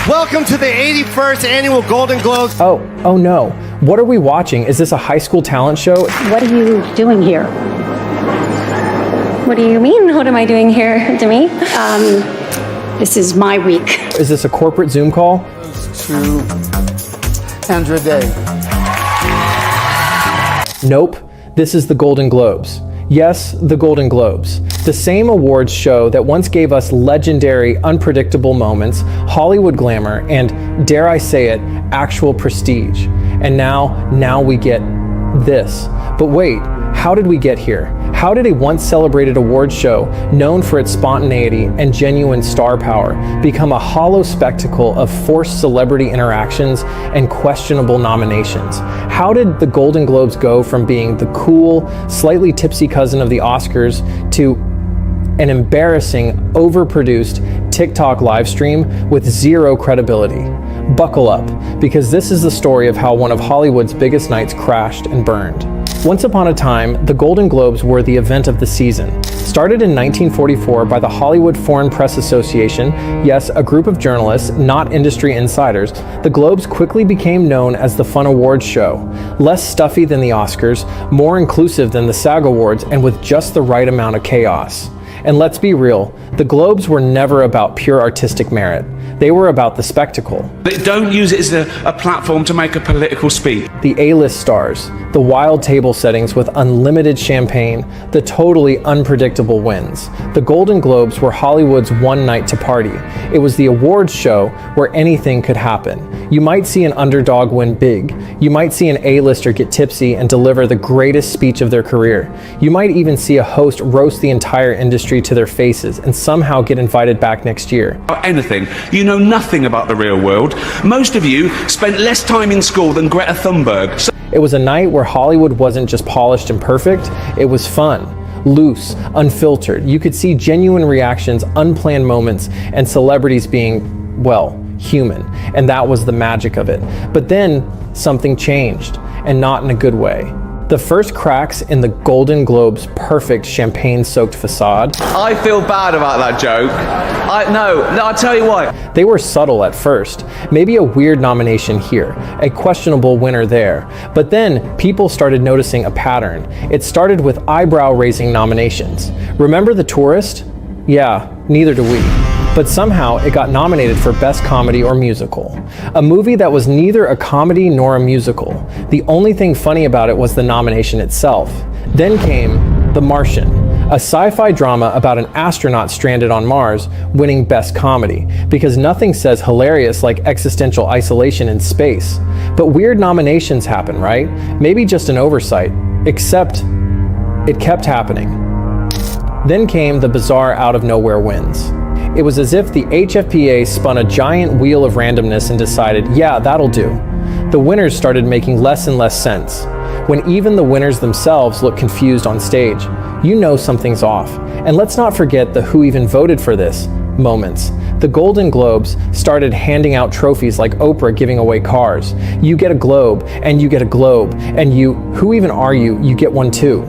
Welcome to the 81st Annual Golden Globes. Oh no. What are we watching? Is this a high school talent show? What are you doing here? What do you mean? What am I doing here, Demi? This is my week. Is this a corporate Zoom call? To Andra Day. Nope. This is the Golden Globes. Yes, the Golden Globes. The same awards show that once gave us legendary, unpredictable moments, Hollywood glamour, and, dare I say it, actual prestige. And now we get this. But wait, how did we get here? How did a once celebrated awards show, known for its spontaneity and genuine star power, become a hollow spectacle of forced celebrity interactions and questionable nominations? How did the Golden Globes go from being the cool, slightly tipsy cousin of the Oscars to an embarrassing, overproduced TikTok live stream with zero credibility? Buckle up, because this is the story of how one of Hollywood's biggest nights crashed and burned. Once upon a time, the Golden Globes were the event of the season. Started in 1944 by the Hollywood Foreign Press Association, yes, a group of journalists, not industry insiders, the Globes quickly became known as the fun awards show. Less stuffy than the Oscars, more inclusive than the SAG Awards, and with just the right amount of chaos. And let's be real, the Globes were never about pure artistic merit. They were about the spectacle. Don't use it as a platform to make a political speech. The A-list stars, the wild table settings with unlimited champagne, the totally unpredictable wins. The Golden Globes were Hollywood's one night to party. It was the awards show where anything could happen. You might see an underdog win big. You might see an A-lister get tipsy and deliver the greatest speech of their career. You might even see a host roast the entire industry to their faces and somehow get invited back next year. Anything. You know nothing about the real world. Most of you spent less time in school than Greta Thunberg. It was a night where Hollywood wasn't just polished and perfect, it was fun, loose, unfiltered. You could see genuine reactions, unplanned moments, and celebrities being, well, human. And that was the magic of it. But then something changed, and not in a good way. The first cracks in the Golden Globes' perfect champagne-soaked facade. I feel bad about that joke. No, I'll tell you why. They were subtle at first. Maybe a weird nomination here, a questionable winner there. But then people started noticing a pattern. It started with eyebrow-raising nominations. Remember The Tourist? Yeah, neither do we. But somehow it got nominated for Best Comedy or Musical. A movie that was neither a comedy nor a musical. The only thing funny about it was the nomination itself. Then came The Martian, a sci-fi drama about an astronaut stranded on Mars winning Best Comedy, because nothing says hilarious like existential isolation in space. But weird nominations happen, right? Maybe just an oversight, except it kept happening. Then came the bizarre out-of-nowhere wins. It was as if the HFPA spun a giant wheel of randomness and decided, yeah, that'll do. The winners started making less and less sense. When even the winners themselves look confused on stage, you know something's off. And let's not forget the who even voted for this moments. The Golden Globes started handing out trophies like Oprah giving away cars. You get a globe, and you get a globe, and you, who even are you? You get one too.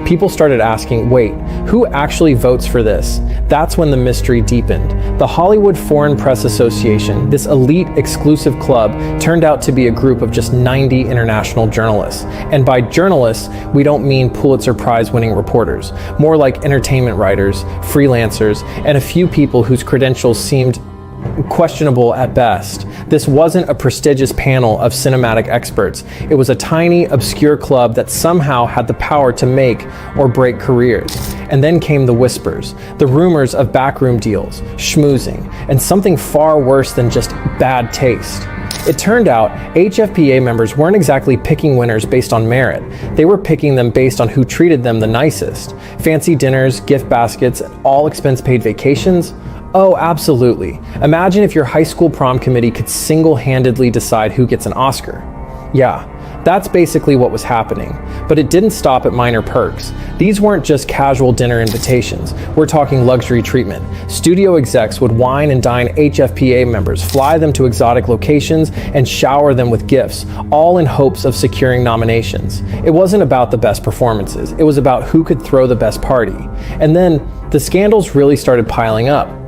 People started asking, wait, who actually votes for this? That's when the mystery deepened. The Hollywood Foreign Press Association, this elite exclusive club, turned out to be a group of just 90 international journalists. And by journalists, we don't mean Pulitzer Prize winning reporters, more like entertainment writers, freelancers, and a few people whose credentials seemed questionable at best. This wasn't a prestigious panel of cinematic experts. It was a tiny, obscure club that somehow had the power to make or break careers. And then came the whispers, the rumors of backroom deals, schmoozing, and something far worse than just bad taste. It turned out HFPA members weren't exactly picking winners based on merit. They were picking them based on who treated them the nicest. Fancy dinners, gift baskets, all expense-paid vacations. Oh, absolutely. Imagine if your high school prom committee could single-handedly decide who gets an Oscar. Yeah, that's basically what was happening. But it didn't stop at minor perks. These weren't just casual dinner invitations. We're talking luxury treatment. Studio execs would wine and dine HFPA members, fly them to exotic locations, and shower them with gifts, all in hopes of securing nominations. It wasn't about the best performances. It was about who could throw the best party. And then the scandals really started piling up.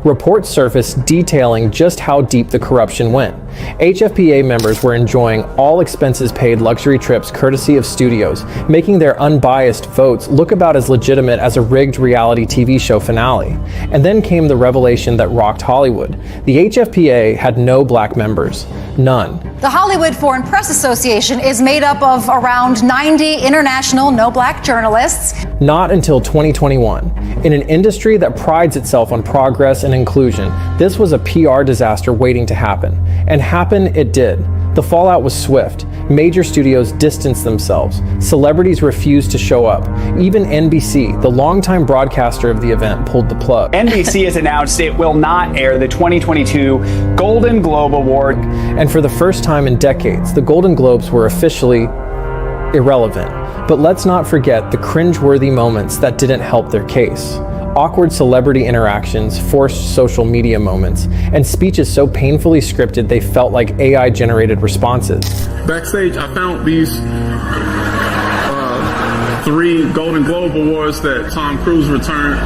Reports surfaced detailing just how deep the corruption went. HFPA members were enjoying all expenses paid luxury trips courtesy of studios, making their unbiased votes look about as legitimate as a rigged reality TV show finale. And then came the revelation that rocked Hollywood. The HFPA had no black members. None. The Hollywood Foreign Press Association is made up of around 90 international no-black journalists. Not until 2021. In an industry that prides itself on progress and inclusion, this was a PR disaster waiting to happen. And happen it did. The fallout was swift. Major studios distanced themselves. Celebrities refused to show up. Even NBC, the longtime broadcaster of the event, pulled the plug. NBC has announced it will not air the 2022 Golden Globe Award. And for the first time in decades, the Golden Globes were officially irrelevant. But let's not forget the cringeworthy moments that didn't help their case. Awkward celebrity interactions, forced social media moments, and speeches so painfully scripted they felt like AI-generated responses. Backstage, I found these 3 Golden Globe Awards that Tom Cruise returned.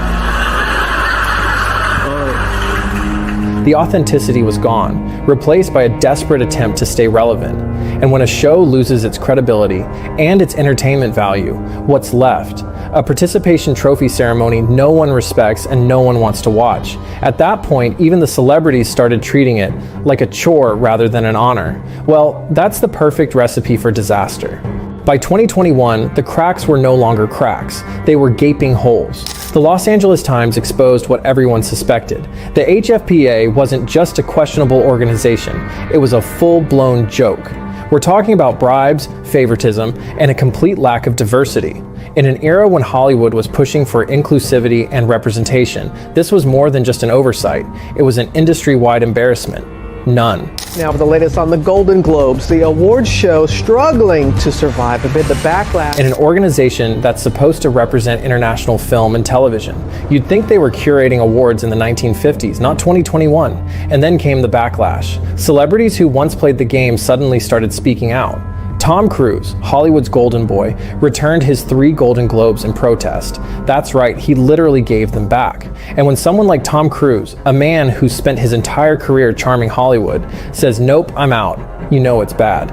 The authenticity was gone, replaced by a desperate attempt to stay relevant. And when a show loses its credibility and its entertainment value, what's left? A participation trophy ceremony no one respects and no one wants to watch. At that point, even the celebrities started treating it like a chore rather than an honor. Well, that's the perfect recipe for disaster. By 2021, the cracks were no longer cracks. They were gaping holes. The Los Angeles Times exposed what everyone suspected. The HFPA wasn't just a questionable organization, it was a full-blown joke. We're talking about bribes, favoritism, and a complete lack of diversity. In an era when Hollywood was pushing for inclusivity and representation, this was more than just an oversight. It was an industry-wide embarrassment. None. Now for the latest on the Golden Globes, the awards show struggling to survive amid the backlash. In an organization that's supposed to represent international film and television, you'd think they were curating awards in the 1950s, not 2021. And then came the backlash. Celebrities who once played the game suddenly started speaking out. Tom Cruise, Hollywood's golden boy, returned his 3 Golden Globes in protest. That's right, he literally gave them back. And when someone like Tom Cruise, a man who spent his entire career charming Hollywood, says, "Nope, I'm out," you know it's bad.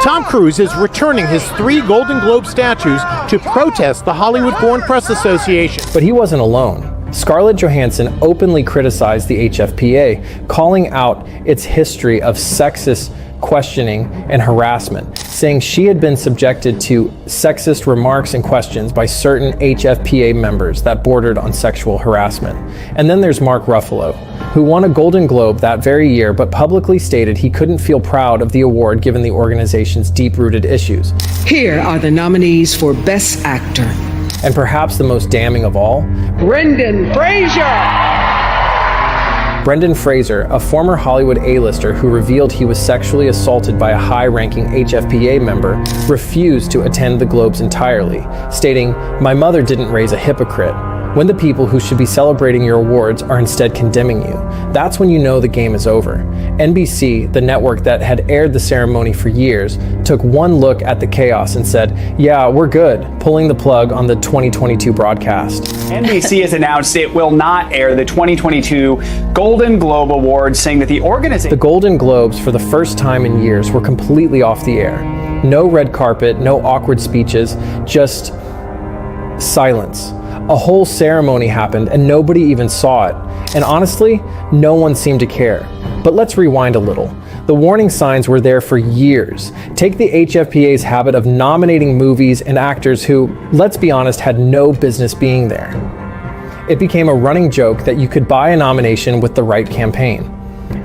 Tom Cruise is returning his 3 Golden Globe statues to protest the Hollywood Foreign Press Association. But he wasn't alone. Scarlett Johansson openly criticized the HFPA, calling out its history of sexist questioning and harassment, saying she had been subjected to sexist remarks and questions by certain HFPA members that bordered on sexual harassment. And then there's Mark Ruffalo, who won a Golden Globe that very year but publicly stated he couldn't feel proud of the award given the organization's deep-rooted issues. Here are the nominees for Best Actor. And perhaps the most damning of all, Brendan Fraser! Brendan Fraser, a former Hollywood A-lister who revealed he was sexually assaulted by a high-ranking HFPA member, refused to attend the Globes entirely, stating, "My mother didn't raise a hypocrite." When the people who should be celebrating your awards are instead condemning you, that's when you know the game is over. NBC, the network that had aired the ceremony for years, took one look at the chaos and said, "Yeah, we're good," pulling the plug on the 2022 broadcast. NBC has announced it will not air the 2022 Golden Globe Awards, saying that the organization... The Golden Globes, for the first time in years, were completely off the air. No red carpet, no awkward speeches, just silence. A whole ceremony happened and nobody even saw it. And honestly, no one seemed to care. But let's rewind a little. The warning signs were there for years. Take the HFPA's habit of nominating movies and actors who, let's be honest, had no business being there. It became a running joke that you could buy a nomination with the right campaign.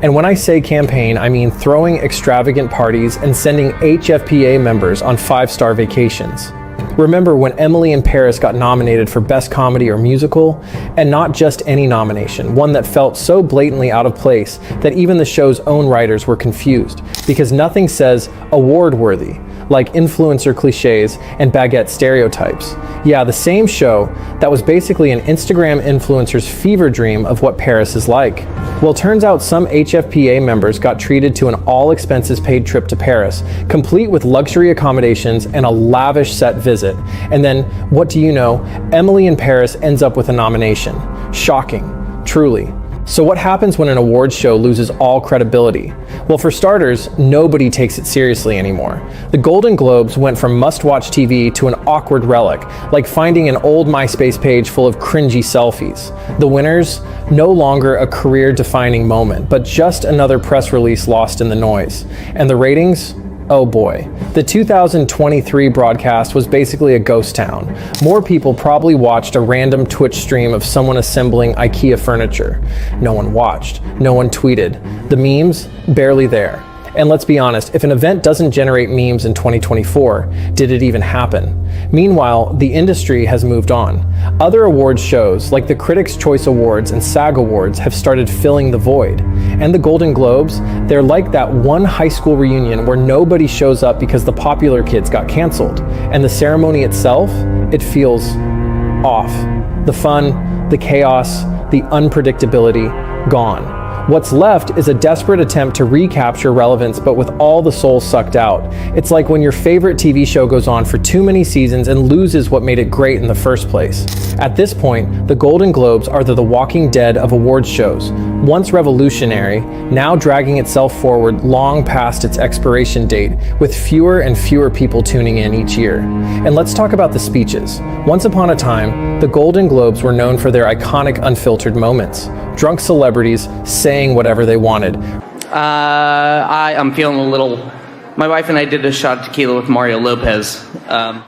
And when I say campaign, I mean throwing extravagant parties and sending HFPA members on 5-star vacations. Remember when Emily in Paris got nominated for Best Comedy or Musical? And not just any nomination, one that felt so blatantly out of place that even the show's own writers were confused, because nothing says award-worthy, like influencer cliches and baguette stereotypes. Yeah, the same show that was basically an Instagram influencer's fever dream of what Paris is like. Well, turns out some HFPA members got treated to an all-expenses-paid trip to Paris, complete with luxury accommodations and a lavish set visit. And then, what do you know, Emily in Paris ends up with a nomination. Shocking, truly. So what happens when an awards show loses all credibility? Well, for starters, nobody takes it seriously anymore. The Golden Globes went from must-watch TV to an awkward relic, like finding an old MySpace page full of cringy selfies. The winners, no longer a career-defining moment, but just another press release lost in the noise. And the ratings? Oh boy. The 2023 broadcast was basically a ghost town. More people probably watched a random Twitch stream of someone assembling IKEA furniture. No one watched. No one tweeted. The memes? Barely there. And let's be honest, if an event doesn't generate memes in 2024, did it even happen? Meanwhile, the industry has moved on. Other awards shows, like the Critics' Choice Awards and SAG Awards, have started filling the void. And the Golden Globes, they're like that one high school reunion where nobody shows up because the popular kids got canceled. And the ceremony itself, it feels off. The fun, the chaos, the unpredictability, gone. What's left is a desperate attempt to recapture relevance, but with all the soul sucked out. It's like when your favorite TV show goes on for too many seasons and loses what made it great in the first place. At this point, the Golden Globes are the Walking Dead of awards shows. Once revolutionary, now dragging itself forward long past its expiration date, with fewer and fewer people tuning in each year. And let's talk about the speeches. Once upon a time, the Golden Globes were known for their iconic unfiltered moments. Drunk celebrities saying whatever they wanted. I'm feeling a little... My wife and I did a shot of tequila with Mario Lopez.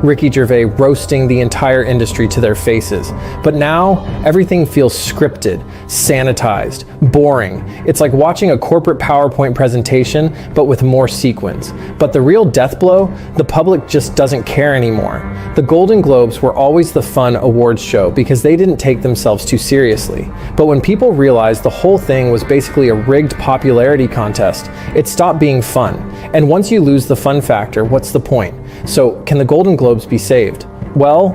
Ricky Gervais roasting the entire industry to their faces. But now, everything feels scripted, sanitized, boring. It's like watching a corporate PowerPoint presentation, but with more sequins. But the real death blow, the public just doesn't care anymore. The Golden Globes were always the fun awards show because they didn't take themselves too seriously. But when people realized the whole thing was basically a rigged popularity contest, it stopped being fun. And once you lose the fun factor, what's the point? So, can the Golden Globes be saved? Well,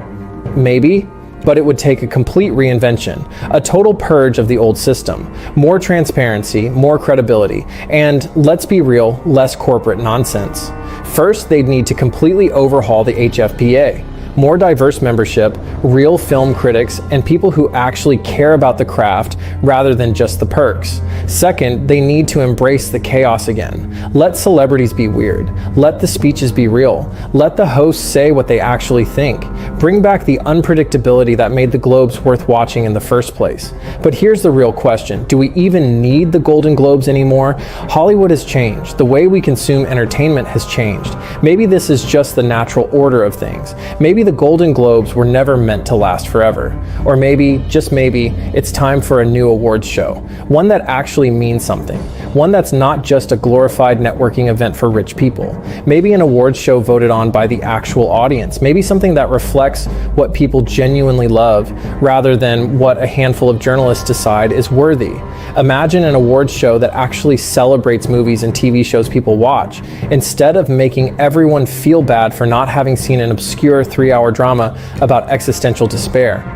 maybe, but it would take a complete reinvention, a total purge of the old system, more transparency, more credibility, and, let's be real, less corporate nonsense. First, they'd need to completely overhaul the HFPA. More diverse membership, real film critics, and people who actually care about the craft rather than just the perks. Second, they need to embrace the chaos again. Let celebrities be weird. Let the speeches be real. Let the hosts say what they actually think. Bring back the unpredictability that made the Globes worth watching in the first place. But here's the real question. Do we even need the Golden Globes anymore? Hollywood has changed. The way we consume entertainment has changed. Maybe this is just the natural order of things. Maybe the Golden Globes were never meant to last forever. Or maybe, just maybe, it's time for a new awards show. One that actually means something. One that's not just a glorified networking event for rich people. Maybe an awards show voted on by the actual audience. Maybe something that reflects what people genuinely love rather than what a handful of journalists decide is worthy. Imagine an awards show that actually celebrates movies and TV shows people watch, instead of making everyone feel bad for not having seen an obscure 3-hour drama about existential despair.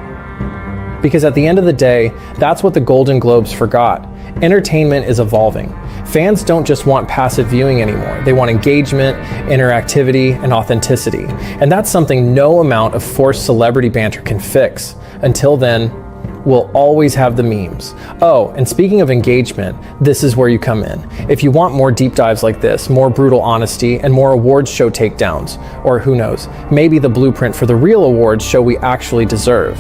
Because at the end of the day, that's what the Golden Globes forgot. Entertainment is evolving. Fans don't just want passive viewing anymore. They want engagement, interactivity, and authenticity. And that's something no amount of forced celebrity banter can fix. Until then, we'll always have the memes. Oh, and speaking of engagement, this is where you come in. If you want more deep dives like this, more brutal honesty, and more awards show takedowns, or who knows, maybe the blueprint for the real awards show we actually deserve,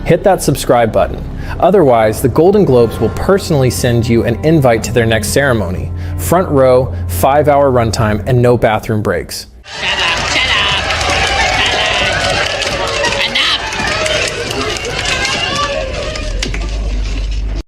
hit that subscribe button. Otherwise, the Golden Globes will personally send you an invite to their next ceremony. Front row, 5-hour runtime, and no bathroom breaks.